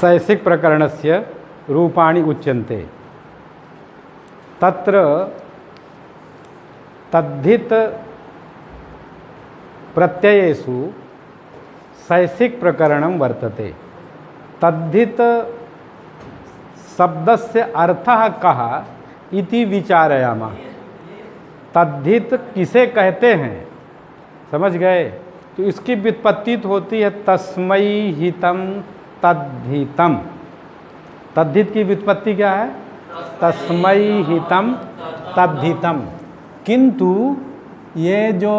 सैसिक प्रकरणस्य रूपाणि उच्यन्ते। तत्र तद्धित प्रत्ययेषु सैसिक प्रकरणं वर्तते। तद्धित शब्दस्य अर्थः कः इति विचारयामः। तद्धित किसे कहते हैं, समझ गए? तो इसकी व्युत्पत्ति होती है तस्मै हितं तद्धितम। तद्धित की व्युत्पत्ति क्या है? तस्मै हितं तद्धितम। किंतु ये जो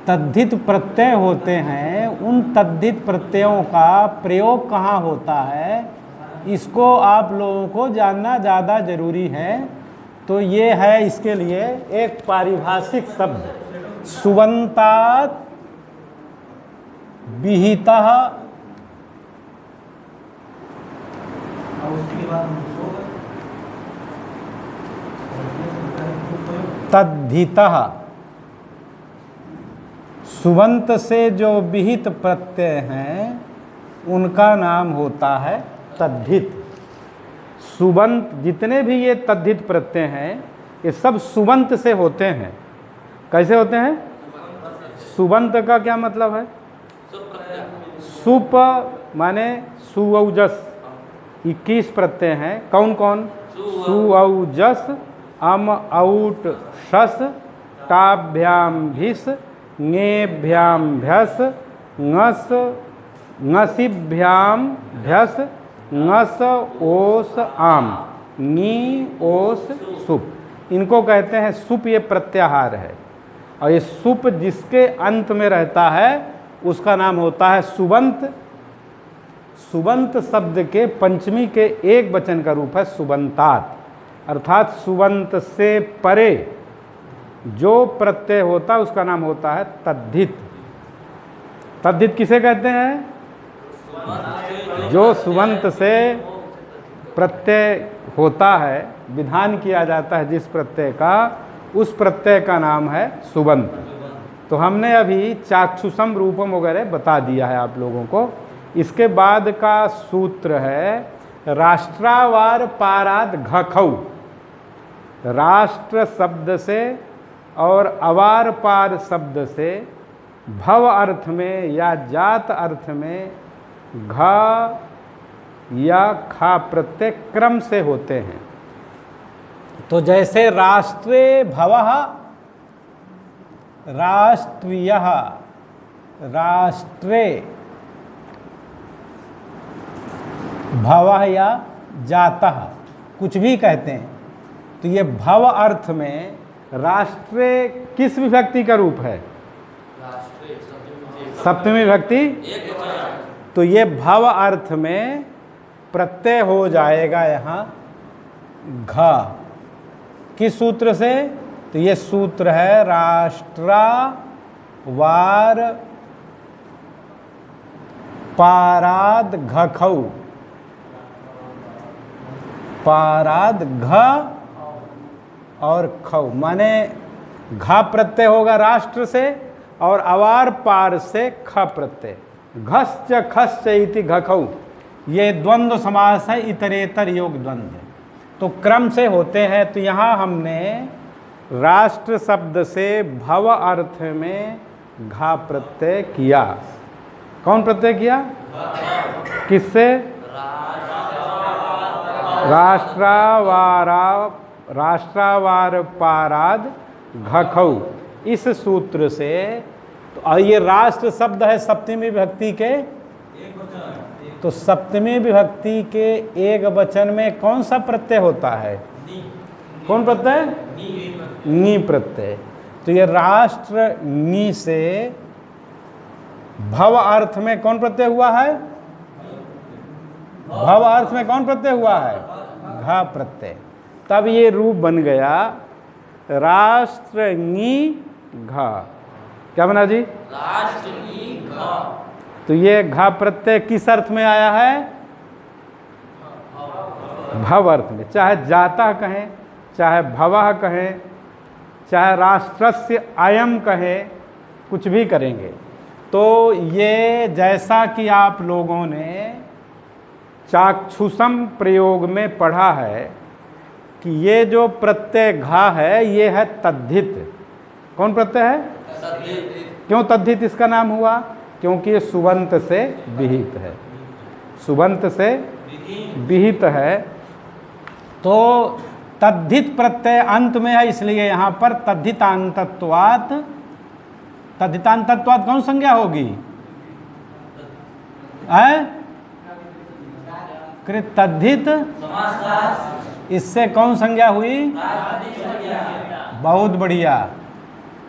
तद्धित प्रत्यय होते हैं, उन तद्धित प्रत्ययों का प्रयोग कहाँ होता है, इसको आप लोगों को जानना ज़्यादा जरूरी है। तो ये है इसके लिए एक पारिभाषिक शब्द, सुबंतात विहितः तद्धितः। सुबंत से जो विहित प्रत्यय हैं उनका नाम होता है तद्धित। सुबंत जितने भी ये तद्धित प्रत्यय हैं ये सब सुबंत से होते हैं। कैसे होते हैं? सुबंत का क्या मतलब है? सुप माने सुऔजस। 21 प्रत्यय हैं। कौन कौन? सुऔजस, अम औट शस, टाभ्याम भिस, ङेभ्याम भ्यस, ङस ङसिभ्याम भ्यस, ङस ओस आम, नी ओस सुप। इनको कहते हैं सुप। ये प्रत्याहार है और ये सुप जिसके अंत में रहता है उसका नाम होता है सुबंत। सुबंत शब्द के पंचमी के एक वचन का रूप है सुबंतात, अर्थात सुबंत से परे जो प्रत्यय होता है उसका नाम होता है तद्धित। तद्धित किसे कहते हैं? जो सुबंत से प्रत्यय होता है, विधान किया जाता है जिस प्रत्यय का, उस प्रत्यय का नाम है सुबंत। तो हमने अभी चाक्षुषम रूपम वगैरह बता दिया है आप लोगों को। इसके बाद का सूत्र है राष्ट्रावार पाराद घखौ। राष्ट्र शब्द से और अवार पार शब्द से भव अर्थ में या जात अर्थ में घ या खा प्रत्यय क्रम से होते हैं। तो जैसे राष्ट्रे भवः, राष्ट्रीयः, राष्ट्रे भवः या जातः, कुछ भी कहते हैं। तो ये भव अर्थ में राष्ट्रे किस विभक्ति का रूप है? सप्तमी विभक्ति। तो ये भव अर्थ में प्रत्यय हो जाएगा यहाँ घ। किस सूत्र से? तो ये सूत्र है राष्ट्रावार पाराद घखौ। पाराद घ और खौ, माने घा प्रत्यय होगा राष्ट्र से और अवार पार से ख प्रत्यय। घश्च खश्च इति घखौ, ये द्वंद्व समास है, इतरेतर योग द्वंद्व। तो क्रम से होते हैं। तो यहाँ हमने राष्ट्र शब्द से भव अर्थ में घा प्रत्यय किया। कौन प्रत्यय किया? किससे? राष्ट्रावार पाराद घखौ, इस सूत्र से। तो ये राष्ट्र शब्द है सप्तमी विभक्ति के। तो सप्तमी विभक्ति के एक वचन में कौन सा प्रत्यय होता है? कौन प्रत्यय? नी प्रत्यय। तो ये राष्ट्र नी से भव अर्थ में कौन प्रत्यय हुआ है? भव अर्थ में कौन प्रत्यय हुआ है? घा प्रत्यय। तब ये रूप बन गया राष्ट्र नी घा। क्या बना जी? राष्ट्र नी घा। तो ये घा प्रत्यय किस अर्थ में आया है? भव अर्थ में। चाहे जाता कहें, चाहे भवः कहें, चाहे राष्ट्रस्य अयम कहें, कुछ भी करेंगे। तो ये जैसा कि आप लोगों ने चाक्षुषम प्रयोग में पढ़ा है कि ये जो प्रत्यय घा है ये है तद्धित। कौन प्रत्यय है? क्यों तद्धित इसका नाम हुआ? क्योंकि ये सुबंत से विहित है, सुबंत से विहित है। तो तद्धित प्रत्यय अंत में है, इसलिए यहाँ पर तद्धितांतत्वात्, तद्धितांतत्वात् कौन संज्ञा होगी? कृत तद्धित, इससे कौन संज्ञा हुई? बहुत बढ़िया,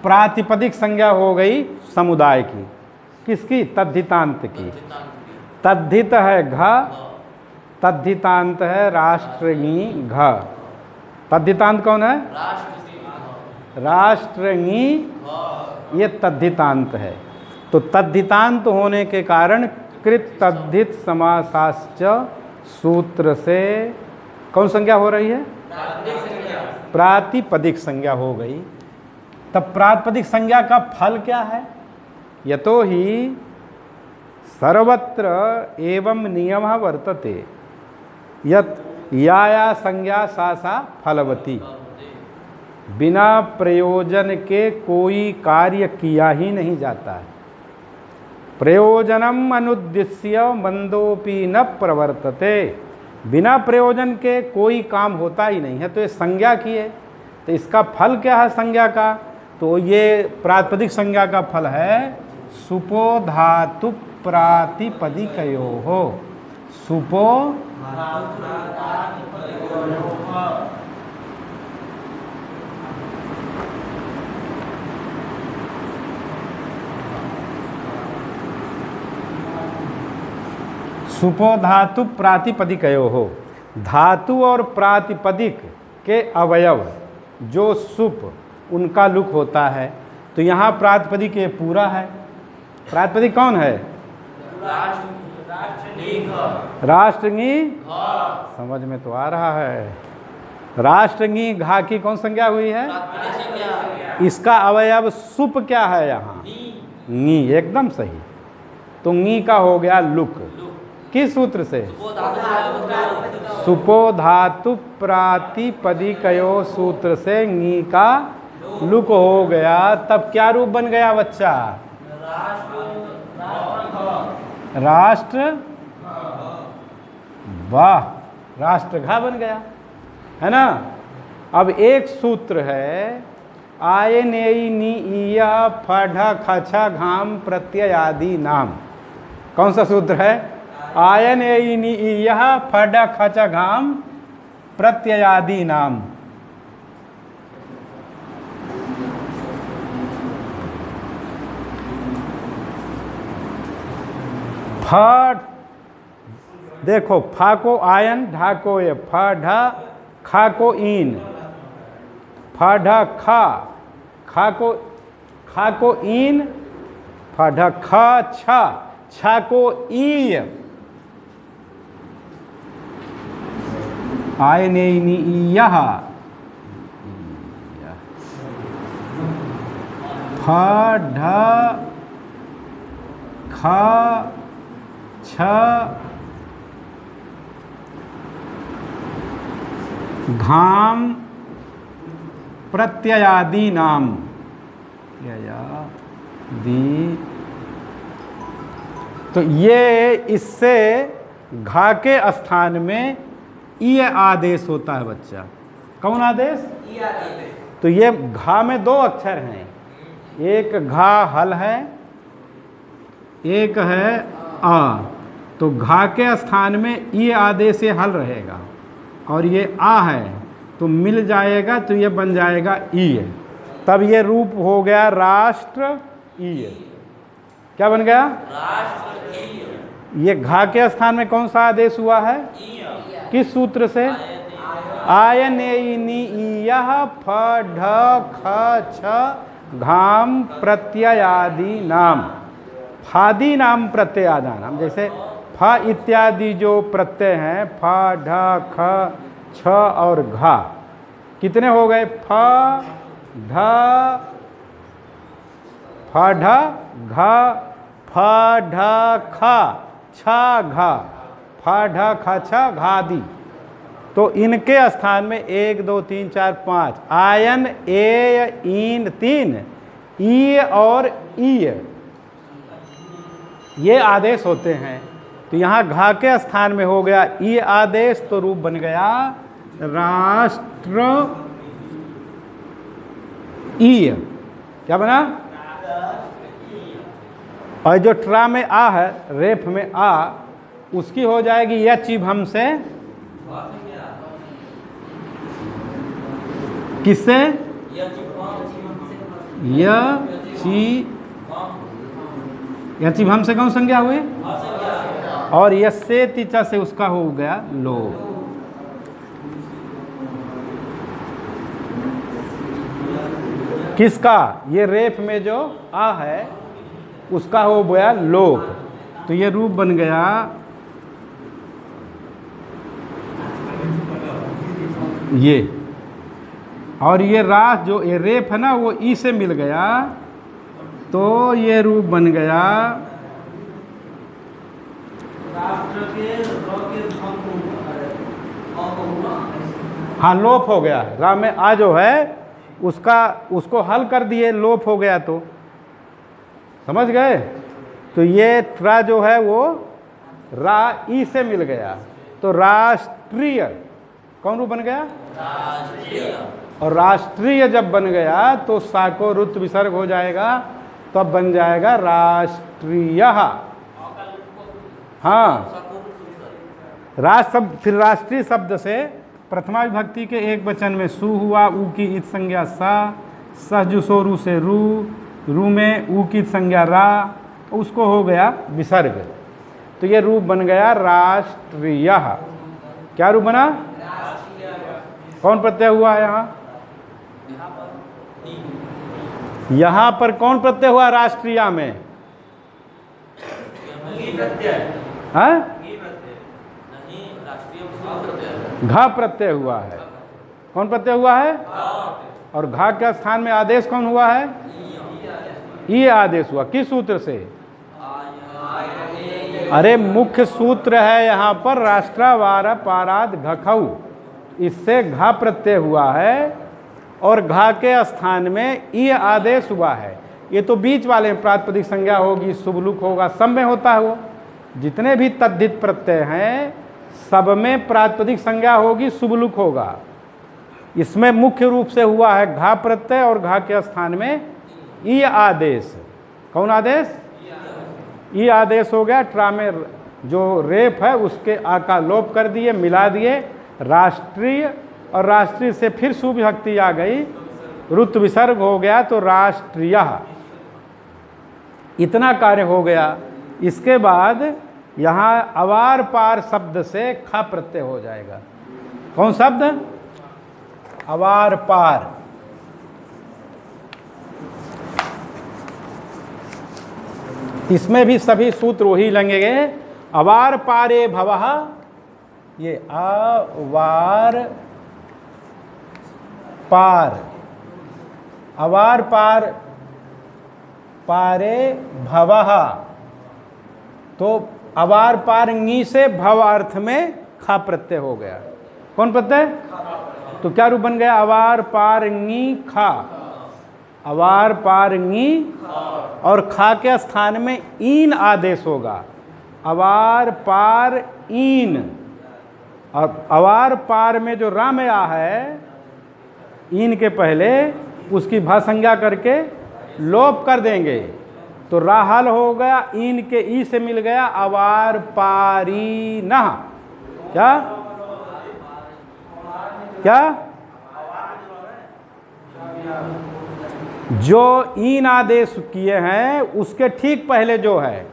प्रातिपदिक संज्ञा हो गई समुदाय की। किसकी? तद्धितांत की। तद्धित है घ, तद्धितांत है राष्ट्रंगी घ। तद्धितांत कौन है? राष्ट्रंगी, ये तद्धितांत है। तो तद्धितांत होने के कारण कृत तद्धित समासाश्च सूत्र से कौन संज्ञा हो रही है? प्रातिपदिक संज्ञा हो गई। तब प्रातिपदिक संज्ञा का फल क्या है? यतो ही सर्वत्र एवं नियमः वर्तते यत् या संज्ञा सा सा फलवती। बिना प्रयोजन के कोई कार्य किया ही नहीं जाता है। प्रयोजनम अनुद्देश्य मंदोपि न प्रवर्तते। बिना प्रयोजन के कोई काम होता ही नहीं है। तो ये संज्ञा की है, तो इसका फल क्या है संज्ञा का? तो ये प्रातिपदिक संज्ञा का फल है सुपो धातु प्रातिपदिकयोः। सुपो सुपो धातु प्रातिपदिकयोः। धातु और प्रातिपदिक के अवयव जो सुप, उनका लुक होता है। तो यहाँ प्रातिपदिक ये पूरा है। प्रातिपदिक कौन है? राष्ट्रंगी, समझ में तो आ रहा है। राष्ट्रंगी घा की कौन संज्ञा हुई है? इसका अवयव सुप क्या है यहाँ? नी, एकदम सही। तो नी का हो गया लुक। किस सूत्र से? सुपो धातु प्रातिपदिकयो सूत्र से नी का लुक हो गया। तब क्या रूप बन गया बच्चा? राष्ट्र, वाह, राष्ट्रघा बन गया, है ना। अब एक सूत्र है आय नेई नी ईया फढ़ खछा घाम प्रत्ययादि नाम। कौन सा सूत्र है? आयन एई नी ईया फढ़ खछा घाम प्रत्ययादि नाम। फ, देखो फा को आयन, ढा को ये, फ ढा, खा को ईन, फ ढा खा, खा को ईन, फ ढा खा छा, छा को ई। आय ने नी यह फ ढा खा छ घाम प्रत्ययादि नाम। दी, तो ये इससे घा के स्थान में ई आदेश होता है बच्चा। कौन आदेश? ई आदेश। तो ये घा में दो अक्षर हैं, एक घा हल है, एक है आ। तो घा के स्थान में ई आदेश से हल रहेगा और ये आ है तो मिल जाएगा, तो ये बन जाएगा ई। तब ये रूप हो गया राष्ट्र ई। क्या बन गया? राष्ट्र। ये घा के स्थान में कौन सा आदेश हुआ है? किस सूत्र से? आयन नी यह फ ढ ख छ घाम प्रत्ययादि नाम। फादि नाम प्रत्ययादा नाम। जैसे फ इत्यादि जो प्रत्यय हैं, फ ढ ख छ और घा, कितने हो गए? फ ढ घ, फ ढ ख छा घा, फा ढ ख छ घादी। तो इनके स्थान में 1 2 3 4 5 आयन ए ईन 3 ई और ई ये आदेश होते हैं। तो यहाँ घा के स्थान में हो गया ई आदेश, तो रूप बन गया राष्ट्र ई। क्या बना? और जो ट्रा में आ है, रेफ में आ, उसकी हो जाएगी यचिभम से किससे? यचिभम से कौन संज्ञा हुई? और यसे तिचा से उसका हो गया लोप। किसका? ये रेफ में जो आ है उसका हो गया लोप। तो ये रूप बन गया ये। और ये रास जो ये रेफ है ना, वो ई से मिल गया, तो ये रूप बन गया हाँ लोप हो गया। रा में आ जो है उसको हल कर दिए, लोप हो गया। तो समझ गए? तो ये ट्रा जो है वो रा ई से मिल गया, तो राष्ट्रीय कौन रूप बन गया? राष्ट्रीय। और राष्ट्रीय जब बन गया तो सा को रुत विसर्ग हो जाएगा, तो अब बन जाएगा राष्ट्रीय। हाँ, फिर राष्ट्रीय शब्द से प्रथमा विभक्ति के एक वचन में सु हुआ, ऊ की इत संज्ञा सा, सजुसो रू से रू में ऊ की संज्ञा रा, उसको हो गया विसर्ग। तो ये रूप बन गया राष्ट्रीय। क्या रूप बना? कौन प्रत्यय हुआ है यहाँ? यहाँ पर कौन प्रत्यय हुआ राष्ट्रीय में? हाँ? घा प्रत्यय हुआ है। कौन प्रत्यय हुआ है? और घा के स्थान में आदेश कौन हुआ है? ई आदेश हुआ। किस सूत्र से? अरे मुख्य सूत्र है यहाँ पर राष्ट्रावार पाराद घखऊ, इससे घा प्रत्यय हुआ है और घा के स्थान में ई आदेश हुआ है। ये तो बीच वाले प्रातिपदिक संज्ञा होगी, शुभलुक होगा, सब में होता है। वो जितने भी तद्धित प्रत्यय हैं सब में प्रातिपदिक संज्ञा होगी, शुभलुक होगा। इसमें मुख्य रूप से हुआ है घा प्रत्यय और घा के स्थान में ई आदेश। कौन आदेश? ई आदेश हो गया। ट्रा में जो रेप है उसके आ का लोप कर दिए, मिला दिए राष्ट्रीय, और राष्ट्रीय से फिर सुविभक्ति आ गई, रुत विसर्ग हो गया, तो राष्ट्रीय। इतना कार्य हो गया। इसके बाद यहाँ अवार पार शब्द से खा प्रत्यय हो जाएगा। कौन शब्द? अवार पार। इसमें भी सभी सूत्र वही लगेंगे। अवार पारे भवः, ये अवार पार, अवार पार पारे भवः, तो अवार पार नी से भव अर्थ में खा प्रत्यय हो गया। कौन प्रत्यय? तो क्या रूप बन गया? अवार पार नी खा, अवार पार नी, और खा के स्थान में ईन आदेश होगा, अवार पार ईन। और अवार पार में जो राम आ है ईन के पहले, उसकी भा संज्ञा करके लोप कर देंगे, तो राहल हो गया, ईन के ई से मिल गया अवार पारी न। क्या क्या? जो ईन आदेश किए हैं उसके ठीक पहले जो है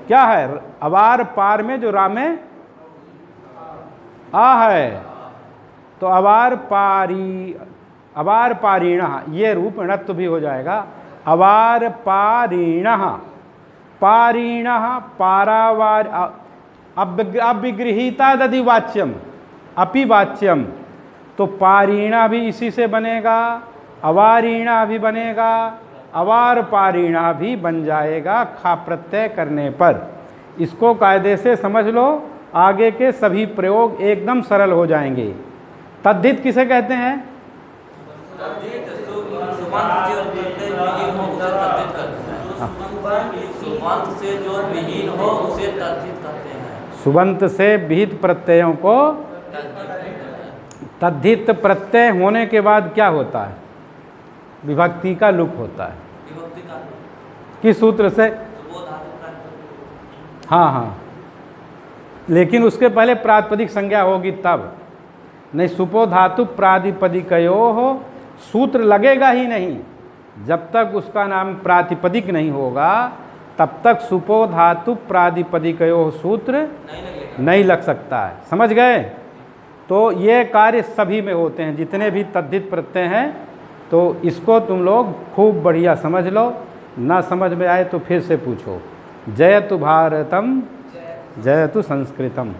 क्या है? अवार पार में जो रामे आ है, तो अवार पारी, अवार पारीण, ये रूप णत्व भी हो जाएगा। अवार पारीण, पारीण पारावार, अविगृहीता दधि वाच्यम, अपि वाच्यम, तो पारीणा भी इसी से बनेगा, अवारीणा भी बनेगा, अवार पारीणा भी बन जाएगा खा प्रत्यय करने पर। इसको कायदे से समझ लो, आगे के सभी प्रयोग एकदम सरल हो जाएंगे। तद्धित किसे कहते हैं? सुबंत से जो विहीन हो उसे तद्धित कहते हैं। सुबंत से विहित प्रत्ययों को तद्धित प्रत्यय होने के बाद क्या होता है? विभक्ति का लुक होता है। विभक्ति का किस सूत्र से? हाँ हाँ, लेकिन उसके पहले प्रातिपदिक संज्ञा होगी तब। नहीं, सुपो धातु प्रातिपदिकयो हो, सूत्र लगेगा ही नहीं जब तक उसका नाम प्रातिपदिक नहीं होगा, तब तक सुपो धातु प्रातिपदिकयो सूत्र नहीं लग सकता है। समझ गए? तो ये कार्य सभी में होते हैं, जितने भी तद्धित प्रत्यय हैं। तो इसको तुम लोग खूब बढ़िया समझ लो, ना समझ में आए तो फिर से पूछो। जयतु भारतम जयतु संस्कृतम।